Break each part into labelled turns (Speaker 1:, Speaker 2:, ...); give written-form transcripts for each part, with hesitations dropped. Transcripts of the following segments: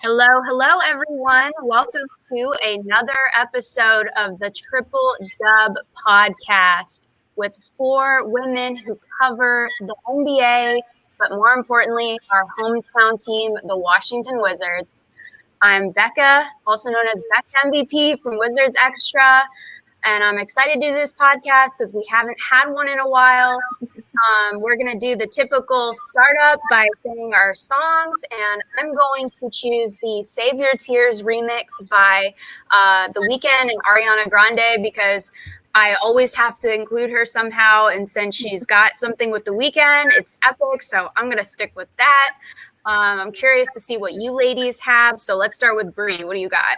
Speaker 1: Hello, everyone. Welcome to another episode of the Triple Dub podcast with four women who cover the NBA, but more importantly, our hometown team, the Washington Wizards. I'm Becca, also known as Becca MVP from Wizards Extra, and I'm excited to do this podcast because we haven't had one in a while. We're going to do the typical startup by singing our songs, and I'm going to choose the Save Your Tears remix by The Weeknd and Ariana Grande because I always have to include her somehow, and since she's got something with The Weeknd, it's epic, so I'm going to stick with that. I'm curious to see what you ladies have, so let's start with Brie. What do you got?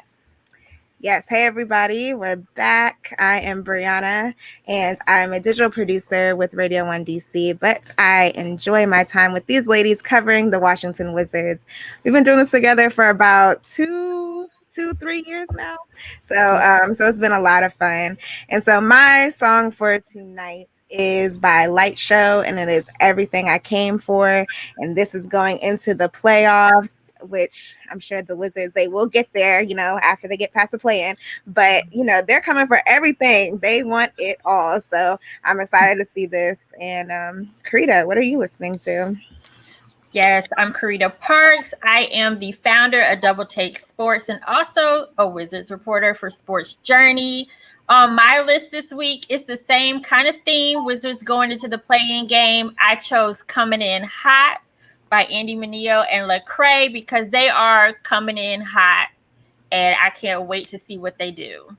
Speaker 2: Yes. Hey, everybody. We're back. I am Brianna, and I'm a digital producer with Radio 1 DC, but I enjoy my time with these ladies covering the Washington Wizards. We've been doing this together for about 3 years now. So it's been a lot of fun. And so my song for tonight is by Light Show, and it is Everything I Came For. And this is going into the playoffs, which I'm sure the Wizards, they will get there, after they get past the play-in. But, they're coming for everything. They want it all. So I'm excited to see this. And Carita, what are you listening to?
Speaker 3: Yes, I'm Carita Parks. I am the founder of Double Take Sports and also a Wizards reporter for Sports Journey. On my list this week is the same kind of theme, Wizards going into the play-in game. I chose Coming In Hot by Andy Mineo and Lecrae because they are coming in hot, and I can't wait to see what they do.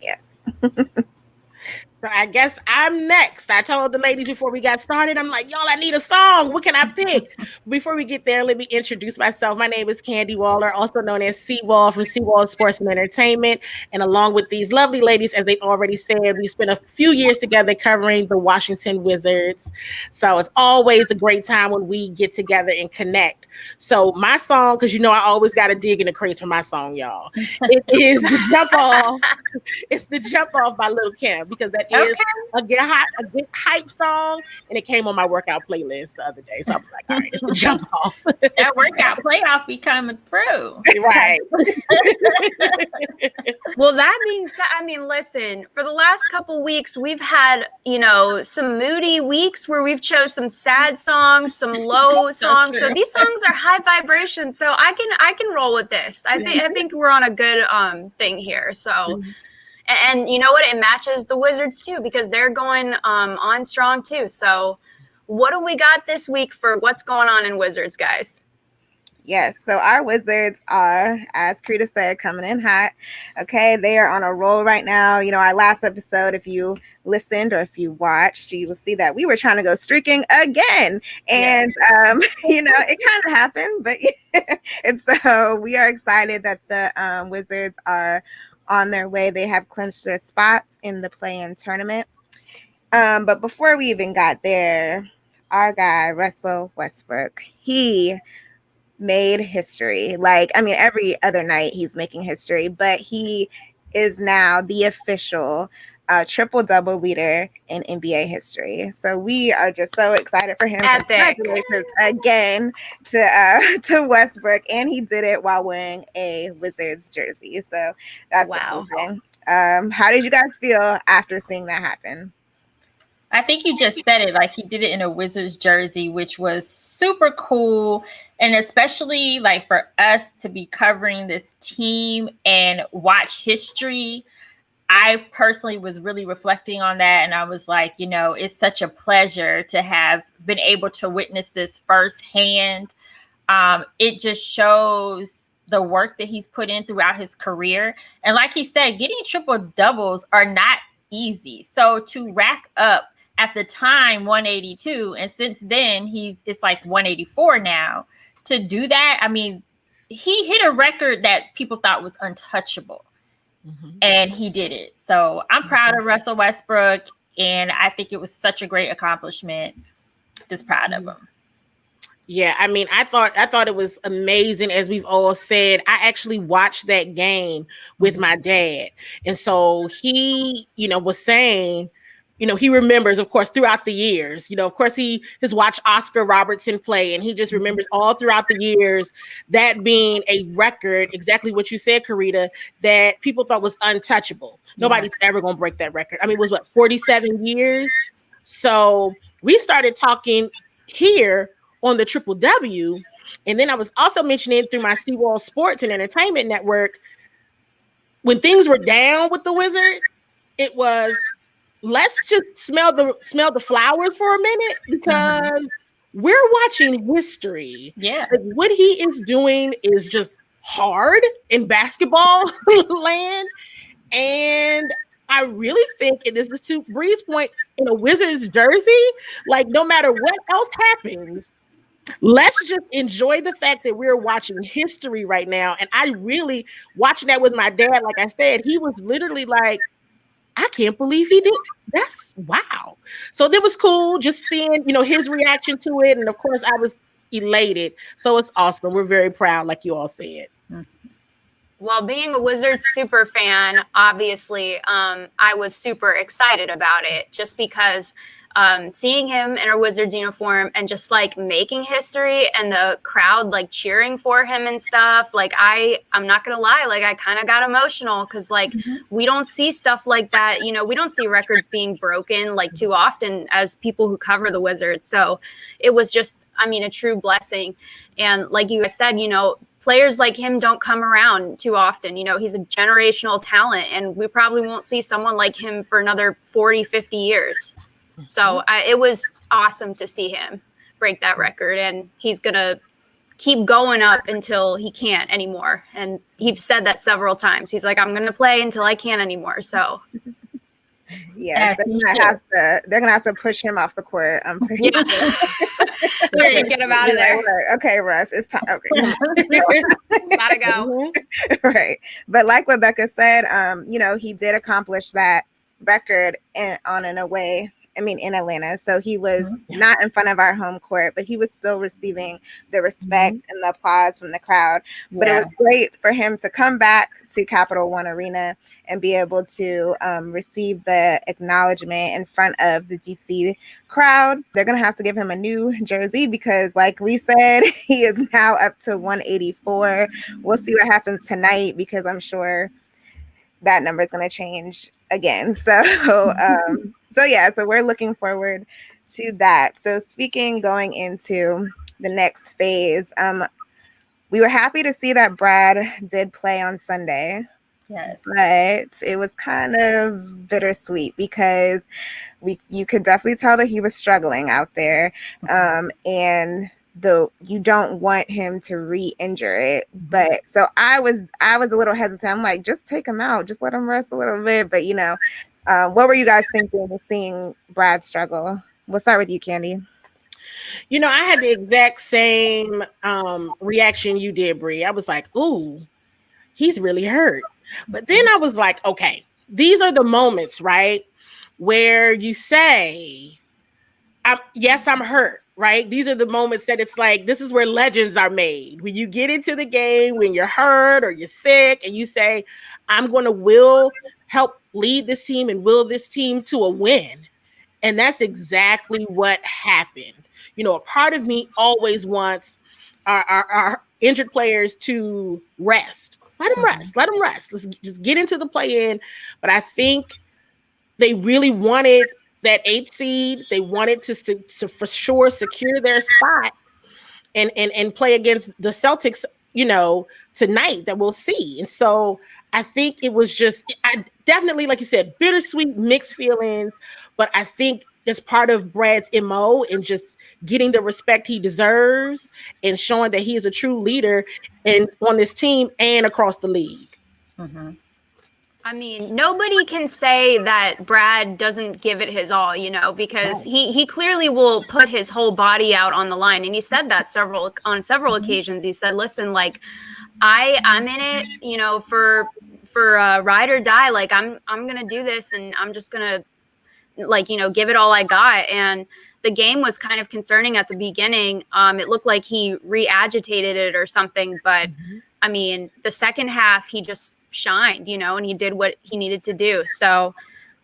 Speaker 2: Yes.
Speaker 4: So I guess I'm next. I told the ladies before we got started, I'm like, y'all, I need a song. What can I pick? Before we get there, let me introduce myself. My name is Candi Waller, also known as Seawall from Seawall Sports and Entertainment. And along with these lovely ladies, as they already said, we spent a few years together covering the Washington Wizards. So it's always a great time when we get together and connect. So my song, because I always got to dig in the crates for my song, y'all. It is the Jump Off. It's the Jump Off by Lil' Kim, because that is a good hype song, and it came on my workout playlist the other day. So I was like, all right, it's the Jump Off.
Speaker 3: That workout playoff be coming through.
Speaker 4: Right.
Speaker 1: Well, that being said, listen, for the last couple weeks, we've had, some moody weeks where we've chose some sad songs, some low songs. So these songs are high vibration. So I can roll with this. I think we're on a good thing here. So. And you know what? It matches the Wizards, too, because they're going on strong, too. So what do we got this week for what's going on in Wizards, guys?
Speaker 2: Yes. So our Wizards are, as Carita said, coming in hot. Okay. They are on a roll right now. Our last episode, if you listened or if you watched, you will see that we were trying to go streaking again. And, it kind of happened. But and so we are excited that the Wizards are on their way. They have clinched their spots in the play-in tournament. But before we even got there, our guy, Russell Westbrook, he made history. Every other night he's making history, but he is now the official triple-double leader in NBA history. So we are just so excited for him.
Speaker 1: Epic.
Speaker 2: Congratulations again to Westbrook, and he did it while wearing a Wizards jersey. So that's amazing. How did you guys feel after seeing that happen?
Speaker 3: I think you just said it, he did it in a Wizards jersey, which was super cool. And especially for us to be covering this team and watch history. I personally was really reflecting on that. And I was like, it's such a pleasure to have been able to witness this firsthand. It just shows the work that he's put in throughout his career. And like he said, getting triple doubles are not easy. So to rack up at the time 182, and since then it's 184 now. To do that, he hit a record that people thought was untouchable. Mm-hmm. And he did it. So I'm proud of Russell Westbrook, and I think it was such a great accomplishment. Just proud of him.
Speaker 4: Yeah, I thought it was amazing. As we've all said, I actually watched that game with my dad, and so he, was saying he remembers, of course, throughout the years. Of course, he has watched Oscar Robertson play, and he just remembers all throughout the years that being a record, exactly what you said, Carita, that people thought was untouchable. Nobody's ever going to break that record. I mean, it was 47 years? So we started talking here on the Triple W, and then I was also mentioning through my SeaWorld Sports and Entertainment Network, when things were down with the Wizards, it was, let's just smell the flowers for a minute, because we're watching history.
Speaker 3: Yeah.
Speaker 4: Like, what he is doing is just hard in basketball land. And I really think, and this is to Bree's point, in a Wizards jersey, like, no matter what else happens, let's just enjoy the fact that we're watching history right now. And I really, watching that with my dad, like I said, he was literally like, I can't believe he did. That's wow. So that was cool just seeing, his reaction to it. And of course, I was elated. So it's awesome. We're very proud, like you all said.
Speaker 1: Well, being a Wizards super fan, obviously, I was super excited about it just because seeing him in a Wizards uniform and just like making history and the crowd like cheering for him and stuff. Like I'm not going to lie, like I kind of got emotional because like we don't see stuff like that. We don't see records being broken like too often as people who cover the Wizards. So it was just, a true blessing. And like you guys said, players like him don't come around too often. He's a generational talent and we probably won't see someone like him for another 40, 50 years. So it was awesome to see him break that record, and he's going to keep going up until he can't anymore. And he's said that several times. He's like, I'm going to play until I can't anymore. So
Speaker 2: yes, they're gonna have to push him off the court. I'm pretty sure.
Speaker 1: To get him out of there.
Speaker 2: Okay, Russ, it's time. Okay,
Speaker 1: gotta go.
Speaker 2: Right, but like what Becca said, he did accomplish that record in Atlanta. So he was not in front of our home court, but he was still receiving the respect and the applause from the crowd. But it was great for him to come back to Capital One Arena and be able to receive the acknowledgement in front of the DC crowd. They're going to have to give him a new jersey because, like we said, he is now up to 184. We'll see what happens tonight because I'm sure that number is going to change again. So we're looking forward to that. So going into the next phase, we were happy to see that Brad did play on Sunday.
Speaker 3: Yes.
Speaker 2: But it was kind of bittersweet because you could definitely tell that he was struggling out there. And you don't want him to re-injure it. But so I was a little hesitant. I'm like, just take him out, just let him rest a little bit. But what were you guys thinking of seeing Brad struggle? We'll start with you, Candi.
Speaker 4: I had the exact same reaction you did, Bree. I was like, ooh, he's really hurt. But then I was like, okay, these are the moments, right, where you say, yes, I'm hurt. Right? These are the moments that it's like, this is where legends are made. When you get into the game, when you're hurt or you're sick and you say, I'm going to help lead this team and will this team to a win. And that's exactly what happened. A part of me always wants our injured players to rest. Let them rest. Let them rest. Let's just get into the play-in. But I think they really wanted that 8th seed. They wanted to for sure secure their spot and play against the Celtics, tonight that we'll see. And so I think it was I definitely, like you said, bittersweet, mixed feelings, but I think it's part of Brad's MO and just getting the respect he deserves and showing that he is a true leader on this team and across the league.
Speaker 3: Mm-hmm.
Speaker 1: Nobody can say that Brad doesn't give it his all, because he clearly will put his whole body out on the line. And he said that on several occasions. He said, listen, like I'm in it, for ride or die. Like I'm going to do this and I'm just going to give it all I got. And the game was kind of concerning at the beginning. It looked like he re-agitated it or something, but the second half, he just shined, and he did what he needed to do. So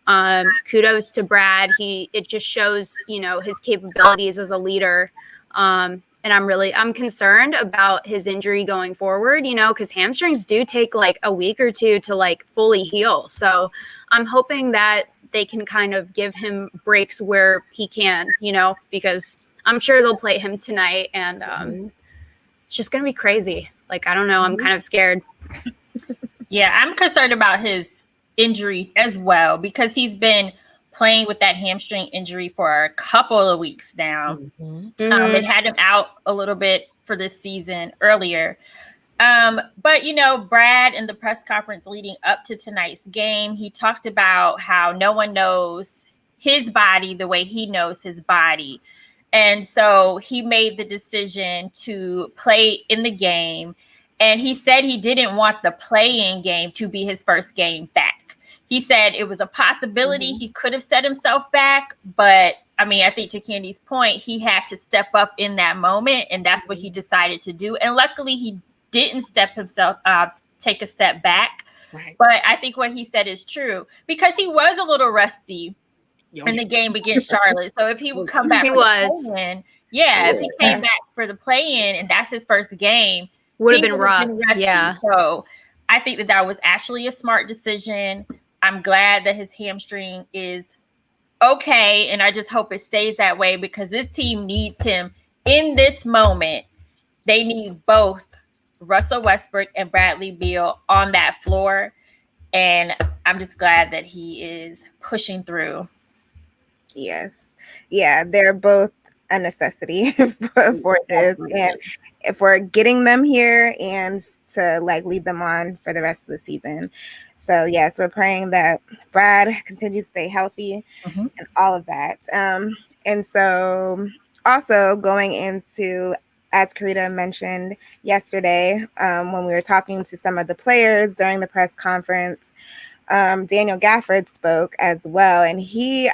Speaker 1: Kudos to Brad. It just shows, his capabilities as a leader. And I'm concerned about his injury going forward, because hamstrings do take like a week or two to like fully heal. So I'm hoping that they can kind of give him breaks where he can, because I'm sure they'll play him tonight, and it's just going to be crazy. Like, I don't know. I'm kind of scared.
Speaker 3: Yeah, I'm concerned about his injury as well, because he's been playing with that hamstring injury for a couple of weeks now. It had him out a little bit for this season earlier. But, Brad, in the press conference leading up to tonight's game, he talked about how no one knows his body the way he knows his body. And so he made the decision to play in the game. And he said he didn't want the play-in game to be his first game back. He said it was a possibility he could have set himself back. But, I think to Candi's point, he had to step up in that moment. And that's what he decided to do. And luckily, he didn't take a step back. Right. But I think what he said is true, because he was a little rusty in the game against Charlotte. So if he would come back, if he came back for the play-in and that's his first game,
Speaker 1: would have been rough. Yeah.
Speaker 3: So I think that was actually a smart decision. I'm glad that his hamstring is okay, and I just hope it stays that way, because this team needs him in this moment. They need both Russell Westbrook and Bradley Beal on that floor, and I'm just glad that he is pushing through.
Speaker 2: Yes. Yeah, they're both a necessity for this. And if we're getting them here and to like lead them on for the rest of the season. So yes, we're praying that Brad continues to stay healthy and all of that. And so also going into, as Carita mentioned yesterday, when we were talking to some of the players during the press conference, Daniel Gafford spoke as well. And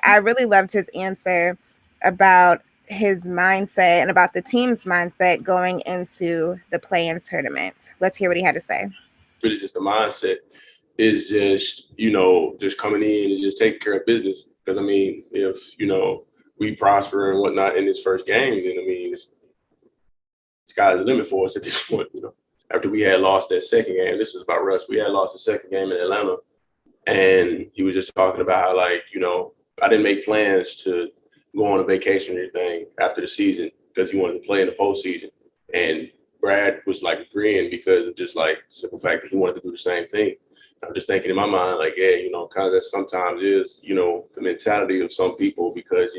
Speaker 2: I really loved his answer about his mindset and about the team's mindset going into the play-in tournament. Let's hear what he had to say.
Speaker 5: Really just the mindset is just, just coming in and just taking care of business. Because, if, we prosper and whatnot in this first game, then, sky's the limit for us at this point, After we had lost that second game, this is about Russ. We had lost the second game in Atlanta. And he was just talking about how, I didn't make plans to go on a vacation or anything after the season because he wanted to play in the postseason. And Brad was agreeing because of just the simple fact that he wanted to do the same thing. I'm just thinking in my mind, kind of that sometimes is, the mentality of some people because,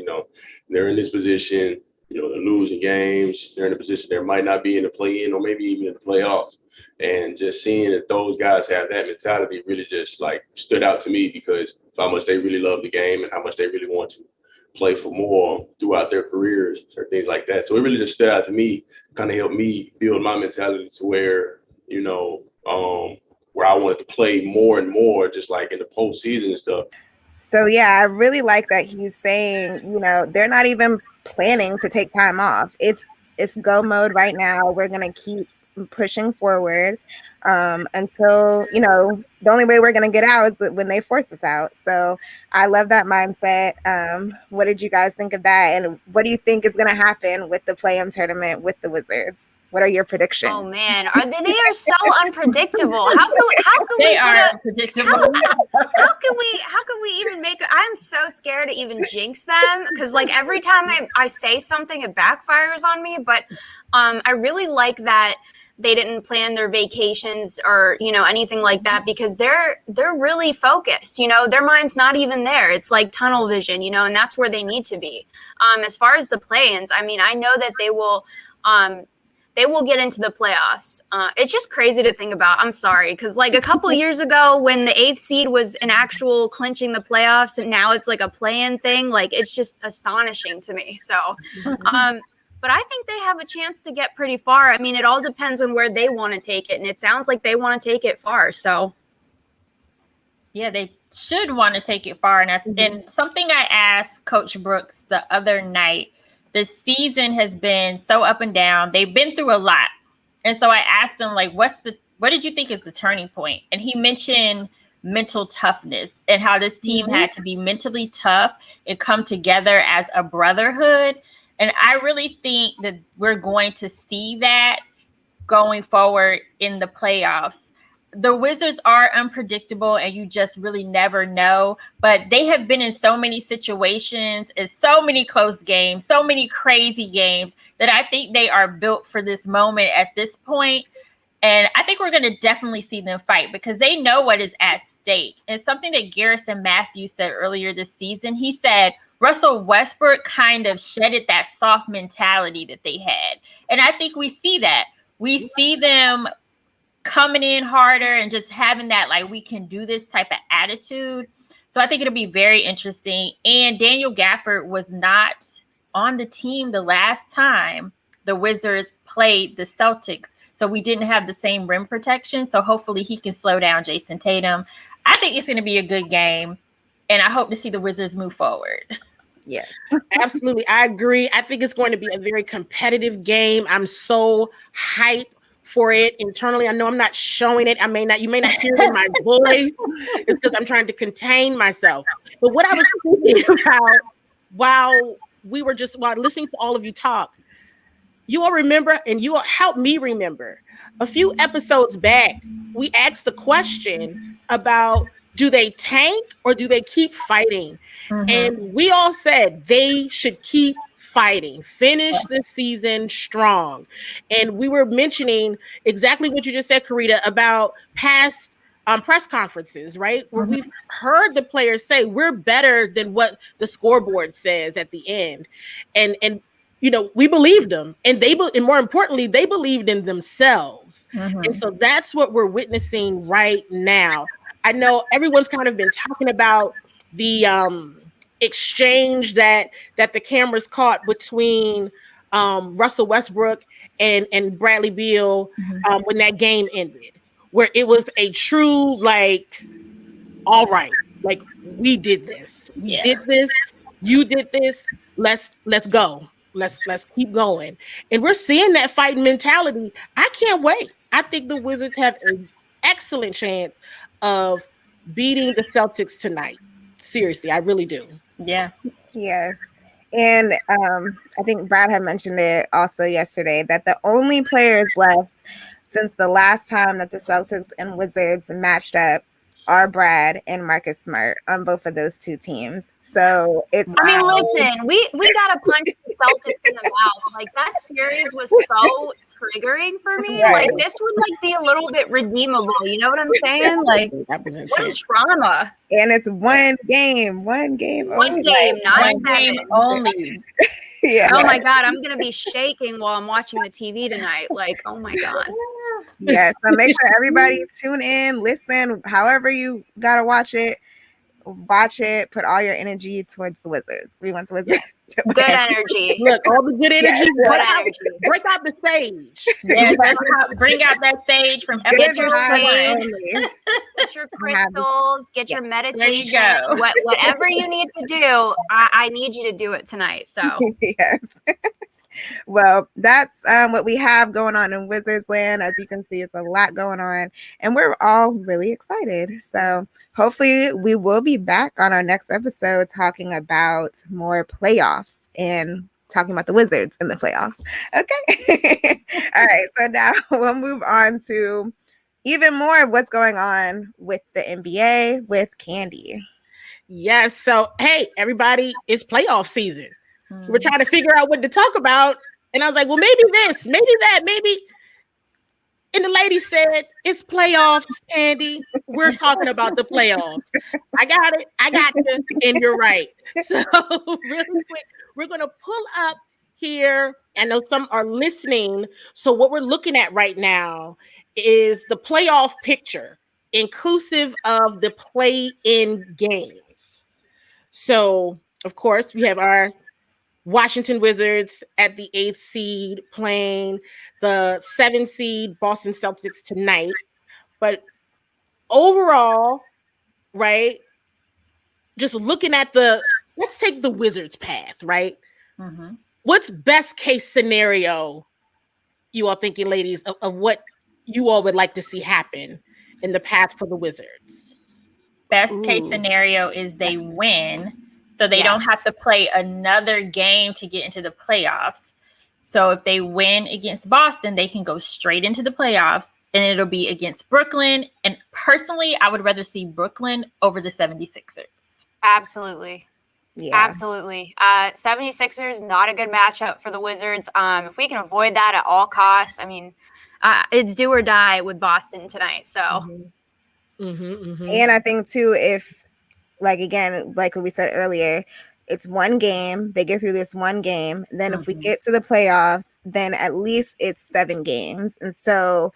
Speaker 5: they're in this position, they're losing games. They're in a position they might not be in the play-in or maybe even in the playoffs. And just seeing that those guys have that mentality really just stood out to me because of how much they really love the game and how much they really want to play for more throughout their careers or things like that. So it really just stood out to me, kind of helped me build my mentality to where, where I wanted to play more and more, just in the postseason and stuff.
Speaker 2: So, yeah, I really like that he's saying, they're not even planning to take time off. It's go mode right now. We're going to keep pushing forward until, the only way we're going to get out is when they force us out. So I love that mindset. What did you guys think of that? And what do you think is going to happen with the play-in tournament with the Wizards? What are your predictions?
Speaker 1: Oh man, they are so unpredictable. How can
Speaker 3: they are unpredictable?
Speaker 1: How can we even make? I'm so scared to even jinx them because every time I say something, it backfires on me. But I really like that they didn't plan their vacations or anything like that because they're really focused. Their mind's not even there. It's like tunnel vision, and that's where they need to be. As far as the play-ins, I know that they will. They will get into the playoffs. It's just crazy to think about. I'm sorry. Because a couple years ago when the 8th seed was an actual clinching the playoffs and now it's a play-in thing, it's just astonishing to me. So, but I think they have a chance to get pretty far. It all depends on where they want to take it. And it sounds like they want to take it far. So.
Speaker 3: Yeah, they should want to take it far. And something I asked Coach Brooks the other night, the season has been so up and down. They've been through a lot. And so I asked him, what did you think is the turning point? And he mentioned mental toughness and how this team had to be mentally tough and come together as a brotherhood. And I really think that we're going to see that going forward in the playoffs. The Wizards are unpredictable and you just really never know, but they have been in so many situations and so many close games, so many crazy games that I think they are built for this moment at this point. And I think we're going to definitely see them fight because they know what is at stake. And something that Garrison Matthews said earlier this season, he said Russell Westbrook kind of shedded that soft mentality that they had. And I think we see that. We see them coming in harder and just having that, like, we can do this type of attitude. So I think it'll be very interesting. And Daniel Gafford was not on the team the last time the Wizards played the Celtics. So we didn't have the same rim protection. So hopefully he can slow down Jason Tatum. I think it's going to be a good game. And I hope to see the Wizards move forward.
Speaker 2: Yeah,
Speaker 4: absolutely. I agree. I think it's going to be a very competitive game. I'm so hyped for it internally. I know I'm not showing it. You may not hear it in my voice. It's because I'm trying to contain myself. But what I was thinking about while listening to all of you talk, you all remember, and you all help me remember, a few episodes back, we asked the question about, do they tank or do they keep fighting? And we all said they should keep fighting, finish the season strong. And we were mentioning exactly what you just said, Carita, about past press conferences, right? Where we've heard the players say, we're better than what the scoreboard says at the end. And you know, we believed them, and more importantly, they believed in themselves. And so that's what we're witnessing right now. I know everyone's kind of been talking about the exchange that the cameras caught between Russell Westbrook and Bradley Beal when that game ended, where it was a true, like, all right, like, we did this, did this, you did this, let's go. Let's keep going. And we're seeing that fighting mentality. I can't wait. I think the Wizards have an excellent chance of beating the Celtics tonight. Seriously, I really do.
Speaker 3: Yeah.
Speaker 2: Yes. And I think Brad had mentioned it also yesterday that the only players left since the last time that the Celtics and Wizards matched up are Brad and Marcus Smart on both of those two teams. So it's.
Speaker 1: I mean, listen, we got to punch the Celtics in the mouth. Like, that series was so triggering for me.
Speaker 2: Right.
Speaker 1: Like, this would, like, be a little bit redeemable. You know what I'm saying? Like, what a trauma.
Speaker 2: And it's one game,
Speaker 1: not
Speaker 3: one game only.
Speaker 2: Yeah.
Speaker 1: Oh my God, I'm gonna be shaking while I'm watching the TV tonight. Like, oh my God.
Speaker 2: Yeah, so make sure everybody tune in, listen, however you gotta watch it, put all your energy towards the Wizards. We want the Wizards to win.
Speaker 1: Good energy.
Speaker 4: Look, all the good energy.
Speaker 1: Good
Speaker 4: Break out the sage.
Speaker 3: Yeah, bring out that sage from
Speaker 1: Get your
Speaker 3: episode
Speaker 1: sage. Get your crystals. Get your meditation.
Speaker 3: There you go.
Speaker 1: Whatever you need to do, I need you to do it tonight. So
Speaker 2: Yes. Well, that's what we have going on in Wizards Land. As you can see, it's a lot going on, and we're all really excited. So hopefully we will be back on our next episode talking about more playoffs and talking about the Wizards in the playoffs. Okay. All right. So now we'll move on to even more of what's going on with the NBA with Candi.
Speaker 4: Yes. So, hey, everybody, it's playoff season. We're trying to figure out what to talk about. And I was like, well, maybe this, maybe that, maybe. And the lady said, it's playoffs, Candi. We're talking about the playoffs. I got it. I got you. And you're right. So really quick, we're going to pull up here. I know some are listening. So what we're looking at right now is the playoff picture, inclusive of the play-in games. So, of course, we have our Washington Wizards at the 8th seed playing the 7th seed Boston Celtics tonight. But overall, right, just looking at let's take the Wizards path, right? Mm-hmm. What's best case scenario, you all thinking, ladies, of what you all would like to see happen in the path for the Wizards?
Speaker 3: Best case
Speaker 4: Ooh.
Speaker 3: scenario is they win, so they don't have to play another game to get into the playoffs. So if they win against Boston, they can go straight into the playoffs, and it'll be against Brooklyn. And personally, I would rather see Brooklyn over the 76ers.
Speaker 1: Absolutely.
Speaker 2: Yeah.
Speaker 1: Absolutely. 76ers, not a good matchup for the Wizards. If we can avoid that at all costs, I mean, it's do or die with Boston tonight. So,
Speaker 2: And I think too, if like again, like what we said earlier, it's one game. They get through this one game. Then if we get to the playoffs, then at least it's 7 games. And so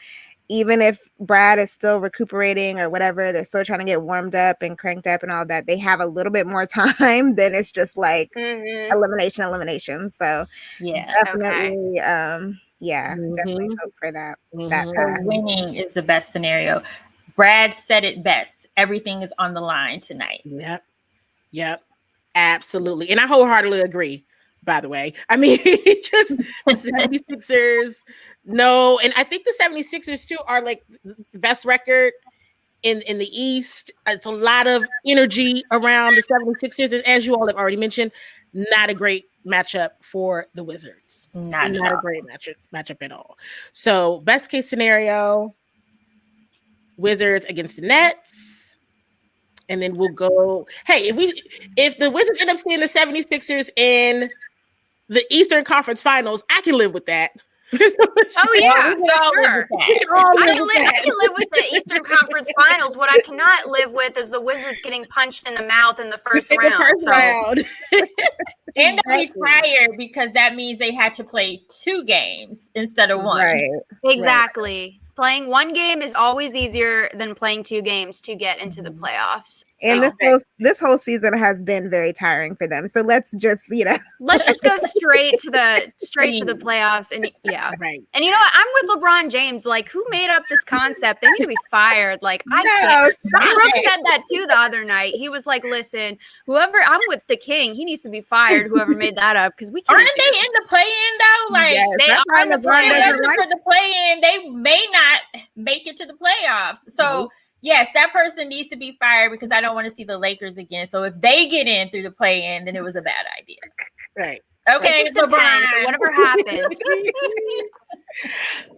Speaker 2: even if Brad is still recuperating or whatever, they're still trying to get warmed up and cranked up and all that, they have a little bit more time. Then it's just like elimination. So definitely, definitely hope for that.
Speaker 3: So winning is the best scenario. Brad said it best. Everything is on the line tonight.
Speaker 4: Yep. Absolutely. And I wholeheartedly agree, by the way. I mean, just the 76ers, no. And I think the 76ers, too, are like the best record in the East. It's a lot of energy around the 76ers. And as you all have already mentioned, not a great matchup for the Wizards. Not a great matchup at all. So best case scenario, Wizards against the Nets. And then we'll go, hey, if the Wizards end up seeing the 76ers in the Eastern Conference Finals, I can live with that.
Speaker 1: Oh yeah, for sure. I can live with the Eastern Conference Finals. What I cannot live with is the Wizards getting punched in the mouth in the first round.
Speaker 3: And they'll be tired because that means they had to play 2 games instead of 1.
Speaker 2: Right.
Speaker 1: Exactly. Playing 1 game is always easier than playing 2 games to get into the playoffs. So.
Speaker 2: And this whole season has been very tiring for them. So let's just,
Speaker 1: let's just go straight to the playoffs. And
Speaker 4: right.
Speaker 1: And you know what? I'm with LeBron James. Like, who made up this concept? They need to be fired. Like, I can't. Brooke said that too the other night. He was like, listen, I'm with the king. He needs to be fired. Whoever made that up, because we can't.
Speaker 3: Aren't they in the play-in though? Like
Speaker 2: they
Speaker 3: are in the play-in. For the play-in, they may not make it to the playoffs. So yes, that person needs to be fired because I don't want to see the Lakers again. So if they get in through the play-in, then it was a bad idea.
Speaker 4: Right.
Speaker 1: Okay. It just depends. So whatever happens.
Speaker 2: But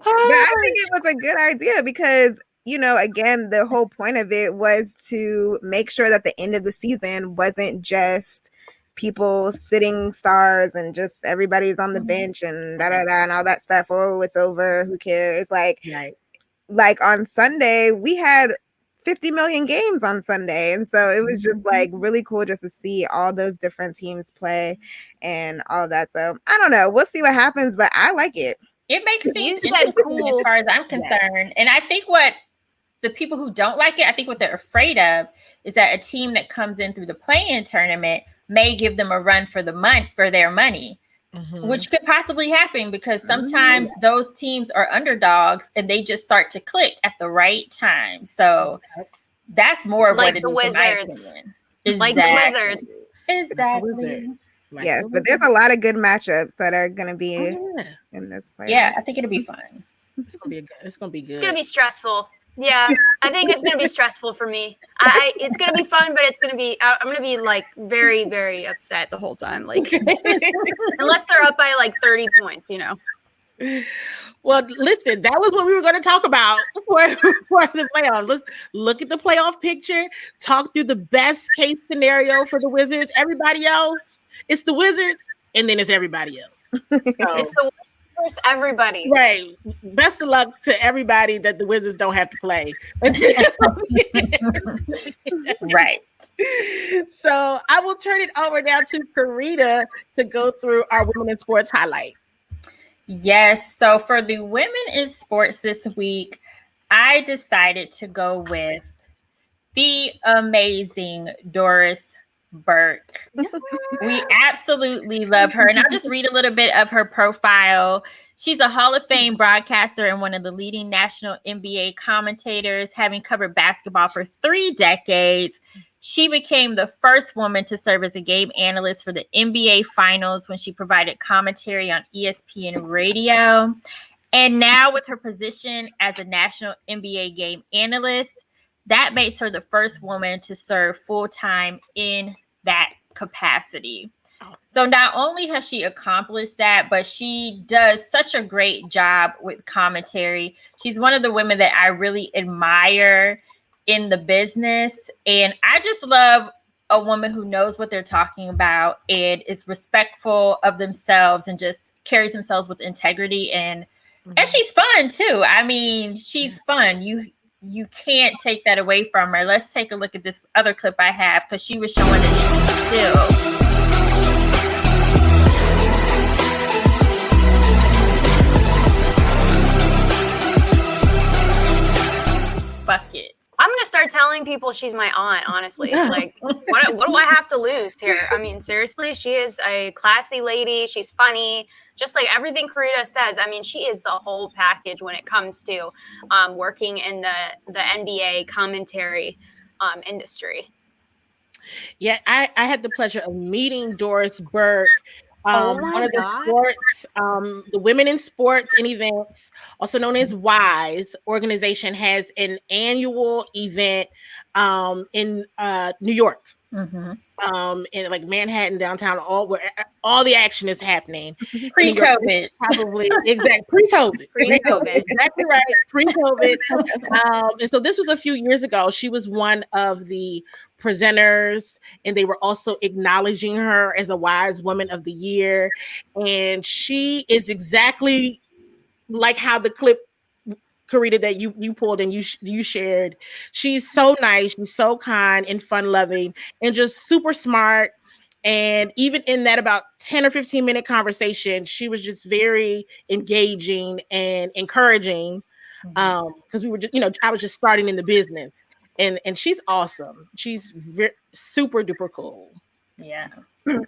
Speaker 2: I think it was a good idea because, again, the whole point of it was to make sure that the end of the season wasn't just people sitting stars and just everybody's on the bench and and all that stuff. Oh, it's over. Who cares? Like on Sunday, we had 50 million games on Sunday. And so it was just like really cool just to see all those different teams play and all of that. So I don't know. We'll see what happens, but I like it.
Speaker 3: It makes things interesting as far as I'm concerned. And I think what the people who don't like it, I think what they're afraid of is that a team that comes in through the play-in tournament may give them a run for their money. Which could possibly happen because sometimes those teams are underdogs and they just start to click at the right time. So that's more of
Speaker 1: like
Speaker 3: what
Speaker 1: the
Speaker 3: it
Speaker 1: Wizards.
Speaker 3: Is.
Speaker 1: Like the Wizards.
Speaker 3: Exactly.
Speaker 2: Yes, but there's a lot of good matchups that are going to be in this play.
Speaker 3: Yeah, I think it'll be fun.
Speaker 4: It's gonna be good.
Speaker 1: It's gonna be stressful. Yeah, I think it's gonna be stressful for me. It's gonna be fun, but it's gonna be. I'm gonna be like very, very upset the whole time. Like, unless they're up by like 30 points,
Speaker 4: Well, listen, that was what we were going to talk about for the playoffs. Let's look at the playoff picture. Talk through the best case scenario for the Wizards. Everybody else, it's the Wizards, and then it's everybody else. So,
Speaker 1: it's the Wizards, everybody.
Speaker 4: Right. Best of luck to everybody that the Wizards don't have to play.
Speaker 3: Right.
Speaker 4: So I will turn it over now to Carita to go through our Women in Sports highlight.
Speaker 3: Yes. So for the women in sports this week, I decided to go with the amazing Doris Burke. We absolutely love her. And I'll just read a little bit of her profile. She's a Hall of Fame broadcaster and one of the leading national NBA commentators, having covered basketball for 3 decades. She became the first woman to serve as a game analyst for the NBA Finals when she provided commentary on ESPN Radio. And now with her position as a national NBA game analyst, that makes her the first woman to serve full-time in that capacity. So not only has she accomplished that, but she does such a great job with commentary. She's one of the women that I really admire in the business. And I just love a woman who knows what they're talking about and is respectful of themselves and just carries themselves with integrity. And she's fun too. I mean, she's fun. You can't take that away from her. Let's take a look at this other clip I have, because she was showing that she can still bucket.
Speaker 1: I'm gonna start telling people she's my aunt, honestly. Like, what do I have to lose here? I mean, seriously, she is a classy lady. She's funny, just like everything Carita says. I mean, she is the whole package when it comes to working in the NBA commentary industry.
Speaker 4: Yeah, I had the pleasure of meeting Doris Burke. One of the sports, the Women in Sports and Events, also known as WISE organization, has an annual event in New York, in like Manhattan downtown, where all the action is happening.
Speaker 3: Pre-COVID,
Speaker 4: probably pre-COVID, exactly right, pre-COVID. And so this was a few years ago. She was one of the presenters, and they were also acknowledging her as a WISE Woman of the Year. And she is exactly like how the clip, Carita, that you pulled and you shared. She's so nice, she's so kind and fun loving, and just super smart. And even in that about 10 or 15 minute conversation, she was just very engaging and encouraging. Because we were just, I was just starting in the business. And she's awesome. She's super duper cool.
Speaker 3: Yeah.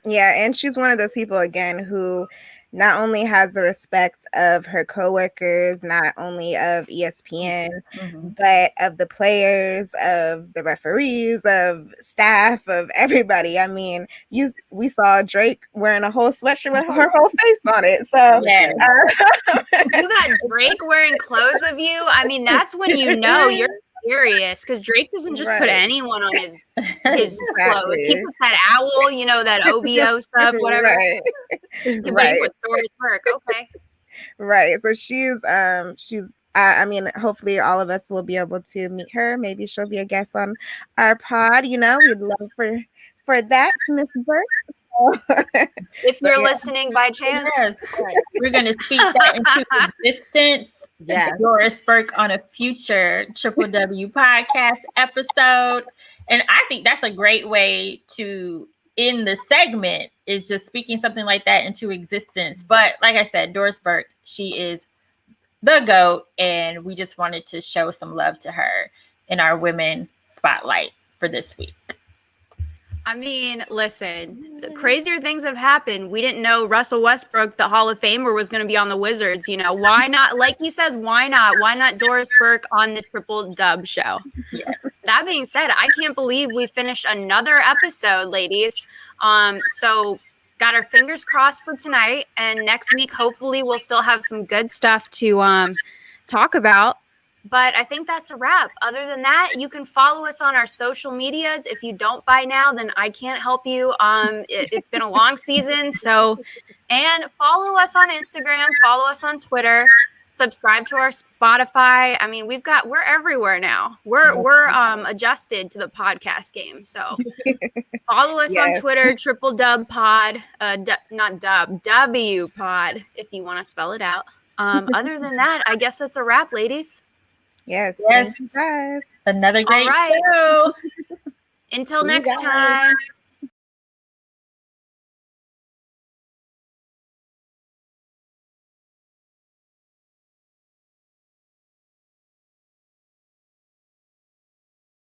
Speaker 2: Yeah, and she's one of those people, again, who not only has the respect of her coworkers, not only of ESPN, but of the players, of the referees, of staff, of everybody. I mean, we saw Drake wearing a whole sweatshirt with her whole face on it. So
Speaker 1: you got Drake wearing clothes of you. I mean, that's when you know you're serious, because Drake doesn't just put anyone on his clothes. He puts that owl, that OVO stuff, whatever. But he puts Doris Burke. Okay.
Speaker 2: Right. So she's I mean, hopefully all of us will be able to meet her. Maybe she'll be a guest on our pod. We'd love for that, Miss Burke.
Speaker 1: If you're listening by chance,
Speaker 3: we're going to speak that into existence.
Speaker 4: Yeah,
Speaker 3: Doris Burke on a future Triple W podcast episode. And I think that's a great way to end the segment, is just speaking something like that into existence. But like I said, Doris Burke, she is the GOAT, and we just wanted to show some love to her in our women spotlight for this week.
Speaker 1: I mean, listen, crazier things have happened. We didn't know Russell Westbrook, the Hall of Famer, was going to be on the Wizards. Why not? Like he says, why not? Why not Doris Burke on the Triple Dub show?
Speaker 3: Yes.
Speaker 1: That being said, I can't believe we finished another episode, ladies. So got our fingers crossed for tonight. And next week, hopefully, we'll still have some good stuff to talk about. But I think that's a wrap. Other than that, you can follow us on our social medias. If you don't by now, then I can't help you. It's been a long season. And follow us on Instagram, follow us on Twitter, subscribe to our Spotify. I mean, we're everywhere now. We're adjusted to the podcast game. So follow us on Twitter, Triple Dub Pod, not Dub, W Pod, if you want to spell it out. Other than that, I guess that's a wrap, ladies.
Speaker 2: Yes. Thank you guys.
Speaker 3: Another great show.
Speaker 1: Until next time.